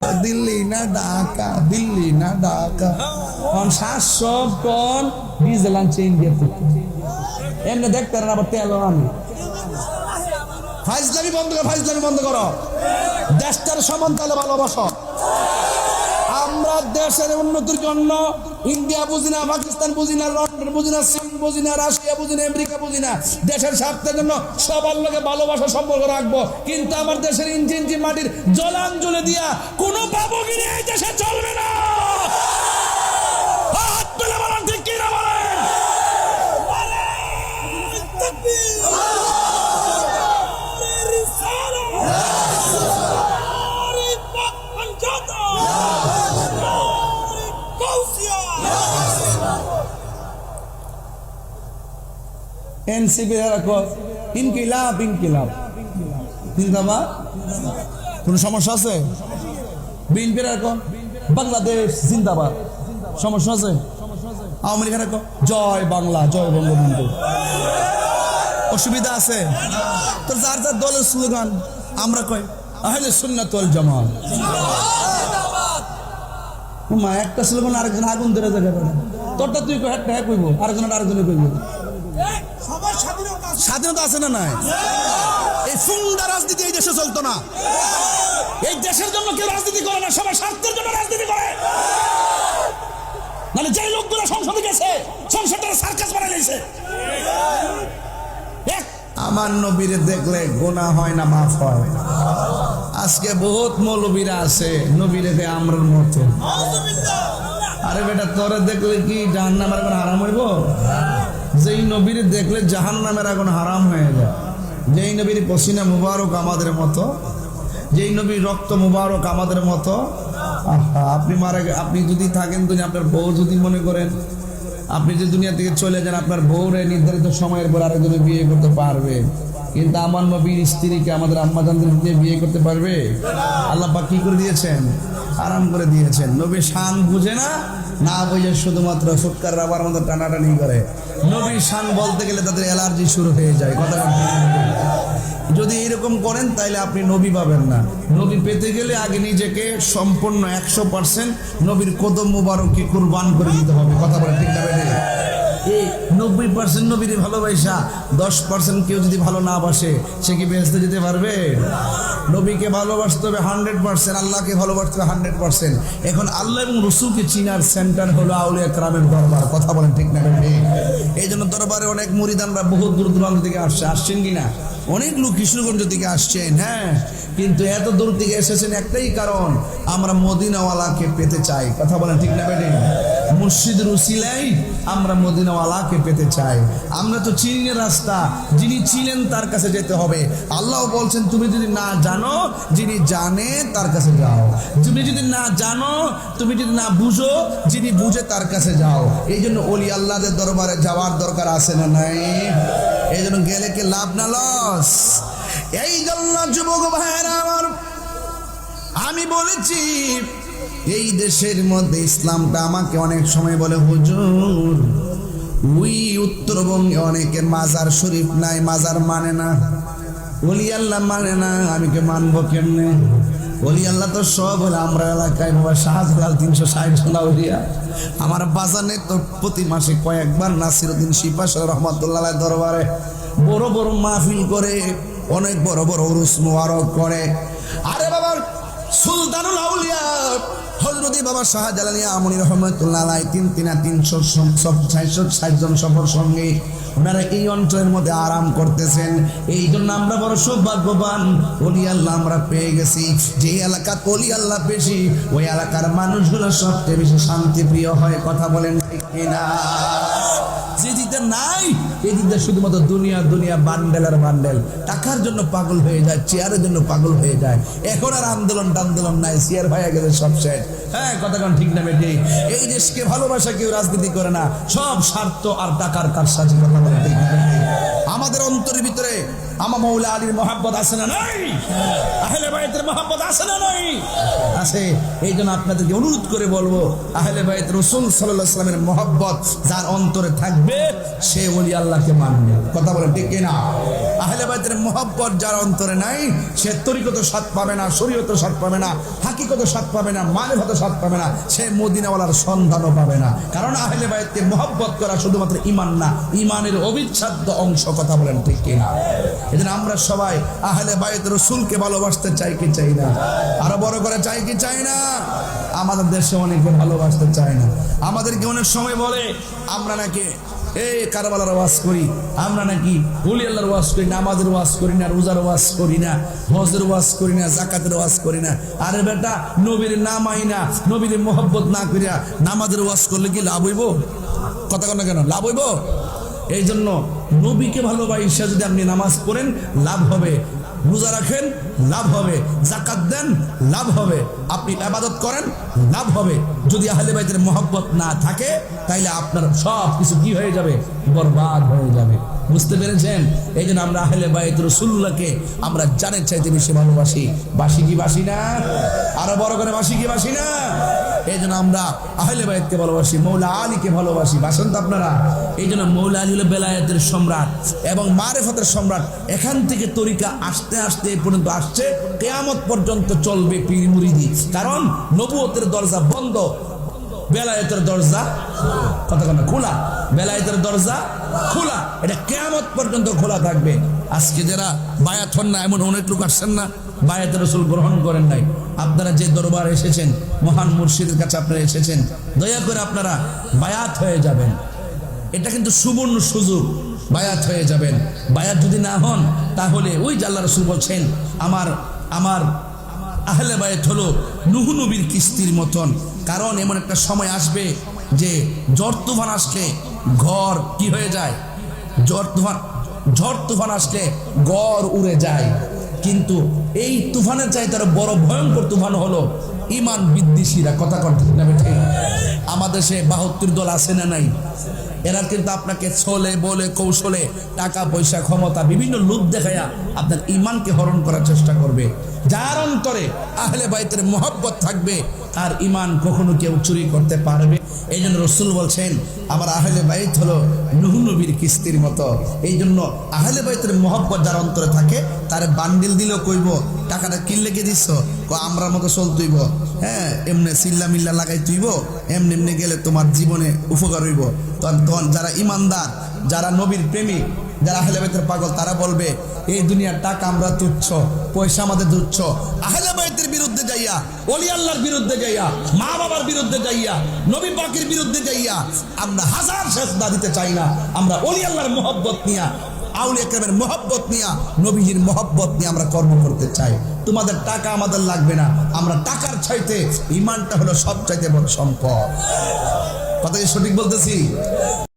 দিল্লি না ঢাকা, দিল্লি না ঢাকা। সব কোন ডিজেল আনছে ইন্ডিয়া থেকে, এমনি দেখতে পারেন। আবার তেল আমি ফাইজলামি বন্ধ করো, ফাইজলামি বন্ধ করো। দেশটার সমান তাহলে ভালোবাসো। আমরা দেশের উন্নতির জন্য ইন্ডিয়া বুঝি না, পাকিস্তান বুঝি না, লন্ডন বুঝি না, চীন বুঝি না, রাশিয়া বুঝি না, আমেরিকা বুঝি না। দেশের স্বার্থের জন্য সবার লোকে ভালোবাসা সম্পর্ক রাখবো, কিন্তু আমার দেশের ইঞ্চি ইঞ্চি মাটির জলাঞ্জলি দিয়া কোনো বাবুগিরি এই দেশে চলবে না। হাত তুলে বলেন, ঠিক কি না বলেন? এনসিপি ইনকিলাব ইনকিলাব জিন্দাবাদ। কোন সমস্যা আছে? বিএনপির বাংলাদেশ জিন্দাবাদ, সমস্যা আছে? আওয়ামী লীগের জয় বাংলা, জয় বঙ্গবন্ধু, অসুবিধা আছে? তো যার যার দলের স্লোগান আমরা কই আহলে সুন্নাত ওয়াল জামাত। একটা স্লোগান আরেকজন আগুন ধরে জায়গা পারে, তোরটা তুই কই, একটা কইব, আরেকজন আরেকজনে কইব। স্বাধীনতা আছে না নাই? এই সুন্দর রাজনীতি এই দেশে চলতো না। এই দেশের জন্য কেউ রাজনীতি করে না, সবার স্বার্থের জন্য রাজনীতি করে। মানে যে লোকগুলো সংসদে গেছে, সংসদটা সার্কাস বানাই দিয়েছে। আমার নবীরে দেখলে গুনাহ হয় না, মাফ হয়। আজকে বহুত মৌলবীরা আছে নবীরে দে আমরার মতো। আরে বেটা, তোরে দেখলে কি জাহান্নামের আগুন হারাম হইব? যেই নবীর দেখলে জাহান্নামের আগুন হারাম হয়ে যায়। যেই নবীর পসিনা মুবারক আমাদের মতো, যেই নবীর রক্ত মুবারক আমাদের মতো। আপনি যদি থাকেন দুনিয়া, আপনার বউ যদি মনে করেন আপনি যে দুনিয়া থেকে চলে যান, আপনার বউরে নির্ধারিত সময়ের পর আরেকজনে বিয়ে করতে পারবে, কিন্তু আমার নবীর স্ত্রীকে আমাদের আম্মা জানদের দিয়ে বিয়ে করতে পারবে? আল্লাহ পাক কি করে দিয়েছেন? আরাম করে দিয়েছেন। নবী শান বুঝে না, না বুঝে শুধুমাত্র ফুটকার রাবার মতো টানাটানি করে। নবীর শান বলতে গেলে তাদের অ্যালার্জি শুরু হয়ে যায়। কথা যদি এরকম করেন তাহলে আপনি নবী পাবেন না। নবী পেতে গেলে আগে নিজেকে সম্পূর্ণ 100% নবীর কদম মুবারককে কুরবান করে দিতে হবে। কথা বলে ঠিক না? এই 90% নবীর ভালোবাসা, 10% কেউ যদি ভালো না বাসে, সে কি বেহেশতে যেতে পারবে? নবীকে ভালোবাসতে হবে 100%, আল্লাহকে ভালোবাসতে হবে 100%। এখন আল্লাহ এবং রসুলকে চিনার সেন্টার হলো আউলিয়া কেরামের দরবার। কথা বলেন ঠিক না? এই জন্য দরবারে অনেক মুরিদানরা বহুত দূর দূরান্ত থেকে আসছেন কিনা? অনেক লোক কিশোরগঞ্জ থেকে আসছেন, হ্যাঁ, কিন্তু এত দূর থেকে এসেছেন একটাই কারণ, আমরা মদিনাওয়ালাকে পেতে চাই। কথা বলেন ঠিক না? মুর্শিদের উসিলাই আমরা মদিনাওয়ালাকে পেতে চাই। আমরা তো চিনি রাস্তা, যিনি ছিলেন তার কাছে যেতে হবে। আল্লাহ বলছেন তুমি যদি না জানো, যিনি জানে তার কাছে যাও। তুমি যদি না জানো, তুমি যদি না বুঝো, যিনি বুঝে তার কাছে যাও। এই জন্য ওলি আল্লাহদের দরবারে যাওয়ার দরকার আছে না নাই? এই জন্য গেলে কি লাভ না লস? এই জন্য যুবক ভাইয়েরা আমার, আমি বলেছি এই দেশের মধ্যে ইসলামটা আমাকে অনেক সময় বলে, হুজুর ওই উত্তরবঙ্গে অনেকের মাজার শরীফ নাই, মাজার মানে না, ওলি আল্লাহ মানে না। আমি কে মানবো কেমনে? ওলি আল্লাহ তো সব হলে আমরা এলাকায় বাবা শাহজালাল 360 জন আউলিয়া। আমার বাজানে তো প্রতি মাসে কয়েকবার নাসিরউদ্দিন শিপাশ রহমাতুল্লাহ দরবারে বড় বড় মাহফিল করে, অনেক বড় বড় উরুস মুবারক করে। আরে বাবা সুলতানুল আউলিয়া হযরত বাবা শাহজালাল আমনী রহমাতুল্লাহ আলাইহি 360 জন সফর সঙ্গে ওনারা এই অঞ্চলের মধ্যে আরাম করতেছেন। এই জন্য আমরা বড় সৌভাগ্যবান, ওলি আল্লাহ আমরা পেয়ে গেছি। যে এলাকা ওলি আল্লাহ বেশি, ওই এলাকার মানুষগুলো সবচেয়ে বেশি শান্তিপ্রিয় হয়। কথা বলেন ঠিক কিনা? যে দিতে নাই, এই দিতে শুধুমাত্র দুনিয়া দুনিয়া, বান্ডেল আর বান্ডেল, টাকার জন্য পাগল হয়ে যায়, চেয়ারের জন্য পাগল হয়ে যায়। এখন আর আন্দোলন টান্দোলন নাই, চেয়ার ভাইয়া গেছে সব শেষ। হ্যাঁ, কথা কোন ঠিক না বেটি? এই দেশকে ভালোবাসা কেউ রাজনীতি করে না, সব স্বার্থ আর টাকার কারসাজি। কথা বলে ঠিক না? আমাদের অন্তরের ভিতরে আমার মৌলা আলীর মহাব্বত আছে না নাই? আহলে বাইতের মহাব্বত আছে না নাই? আছে। এই জন্য আপনাদেরকে অনুরোধ করে বলবো, আহলে বাইত রাসূল সাল্লাল্লাহু আলাইহি ওয়াসাল্লামের মহাব্বত যার অন্তরে থাকবে সে ওলি আল্লাহকে মানবে। কথা বলেন ঠিক কিনা? আহলে বাইতের মহাব্বত যার অন্তরে নাই সে তরিকত স্বাদ পাবে না, শরীয়ত স্বাদ পাবে না, হাকিকত স্বাদ পাবে না, মারিফাত স্বাদ পাবে না, সে মদিনাওয়ালার সন্ধানও পাবে না। কারণ আহলে বাইতকে মহব্বত করা শুধুমাত্র ঈমান না, ঈমানের অবিচ্ছেদ্য অংশ। কথা বলেন ঠিক কিনা? এজন্য আমরা সবাই আহলে বাইত রাসূলকে ভালোবাসতে চাই কি চাই না? আরো বড় করে চাই কি চাই না? আমাদের দেশে অনেকে ভালোবাসতে চায় না। আমাদেরকে অনেক সময় বলে আমরা নাকি এই কারবালার ওয়াজ করি, আমরা নাকি ওলি আল্লাহর ওয়াজ করি, নামাজের ওয়াজ করি না, রোজার ওয়াজ করি না, হজের ওয়াজ করি না, যাকাতের ওয়াজ করি না। আরে বেটা, নবীর নামাই না, নবীর মোহব্বত না করিয়া নামাজের ওয়াজ করলে কি লাভ হইব? কথা কন না কেন? লাভ হইব? এই জন্য নবীকে ভালোবাসা যদি আপনি নামাজ পড়েন লাভ হবে, রোজা রাখেন লাভ হবে, যাকাত দেন লাভ হবে, আপনি ইবাদত করেন লাভ হবে। যদি আহলে বাইতের মহব্বত না থাকে তাইলে আপনার সব কিছু কি হয়ে যাবে? বরবাদ হয়ে যাবে। বুঝতে পেরেছেন? এই জন্য আমরা আহলে বাইত রাসূলুল্লাহকে আমরা জানের চাইতে বেশি ভালোবাসি। বাসি কি বাসি না? আরো বড় করে বাসি কি বাসি না? এই জন্য আমরা আহলে বাইতকে ভালোবাসি, মৌলা আলীকে ভালোবাসি। বাসেন তো আপনারা? এই জন্য মৌলা আলী হলো বেলায়েতের সম্রাট এবং মারিফাতের সম্রাট। এখান থেকে তরিকা আস্তে আস্তে এ পর্যন্ত আসছে, কিয়ামত পর্যন্ত চলবে পীর মুরিদি। কারণ নবুয়তের দরজা বন্ধ, বেলায়েতের দরজা কথা কথা খোলা। বেলায়েতের দরজা খোলা, এটা কিয়ামত পর্যন্ত খোলা থাকবে। আজকে যারা বায়াত হন না, এমন অনেক লোক আসছেন না বায়াত রাসূল গ্রহণ করেন নাই। আপনারা যে দরবার এসেছেন, মহান মুর্শিদের কাছে আপনারা এসেছেন, দয়া করে আপনারা বায়াত হয়ে যাবেন। এটা কিন্তু সুবর্ণ সুযোগ, বায়াত হয়ে যাবেন। বায়াত যদি না হন তাহলে ওই যে আল্লাহ রাসূল বলছেন আমার আহলে বাইত হলো নূহ নবীর কিস্তির মতন। কারণ এমন একটা সময় আসবে যে ঝড় তুফান আসলে ঘর কি হয়ে যায়? ঝড় তুফান আসলে ঘর উড়ে যায়। কিন্তু এই তুফানের চাইতে আরো বড় ভয়ঙ্কর তুফান হলো ঈমান বিদ্বেষীরা। কথা কথা ঠিক? আমাদের দেশে 72 দল আছে না নাই? এরা কিন্তু আপনাকে ছলে বলে কৌশলে টাকা পয়সা ক্ষমতা বিভিন্ন লোভ দেখায়া আপনার ঈমানকে হরণ করার চেষ্টা করবে। যার অন্তরে আহলে বাইতের মহব্বত থাকবে তার ঈমান কখনো কেউ চুরি করতে পারবে। এই জন্য রাসূল বলছেন আমার আহলে বাইত হলো নূহ নবীর কিস্তির মতো। এই জন্য আহলে বাইতের মহব্বত যার অন্তরে থাকে তার বান্ডিল দিলেও কইব টাকাটা কি লেগে দিচ্ছ, আমরা মতো চলতইব, হ্যাঁ এমনি চিল্লা মিল্লা লাগাই তুইব, এমনি এমনি গেলে তোমার জীবনে উপকার হইব। তখন যারা ইমানদার, যারা নবীর প্রেমিক, যারা আহলে বাইতের পাগল, তারা বলবে এই দুনিয়ার টাকা আমরা তুচ্ছ, পয়সা আমাদের তুচ্ছ। আহলে বাইতের বিরুদ্ধে যাইয়া, ওলি আল্লাহর বিরুদ্ধে যাইয়া, মা বাবার বিরুদ্ধে যাইয়া, নবী পাকের বিরুদ্ধে যাইয়া আমরা হাজার সেজদা দিতে চাই না। আমরা ওলি আল্লাহর মহব্বত নিয়া, আউলিয়া কেরামের মহব্বত নিয়া, নবীজির মহব্বত নিয়ে আমরা কর্ম করতে চাই। তোমাদের টাকা আমাদের লাগবে না। আমরা টাকার চাইতে ঈমানটা হলো সব চাইতে বড় সম্পদ। কথা কি সঠিক বলতেছি?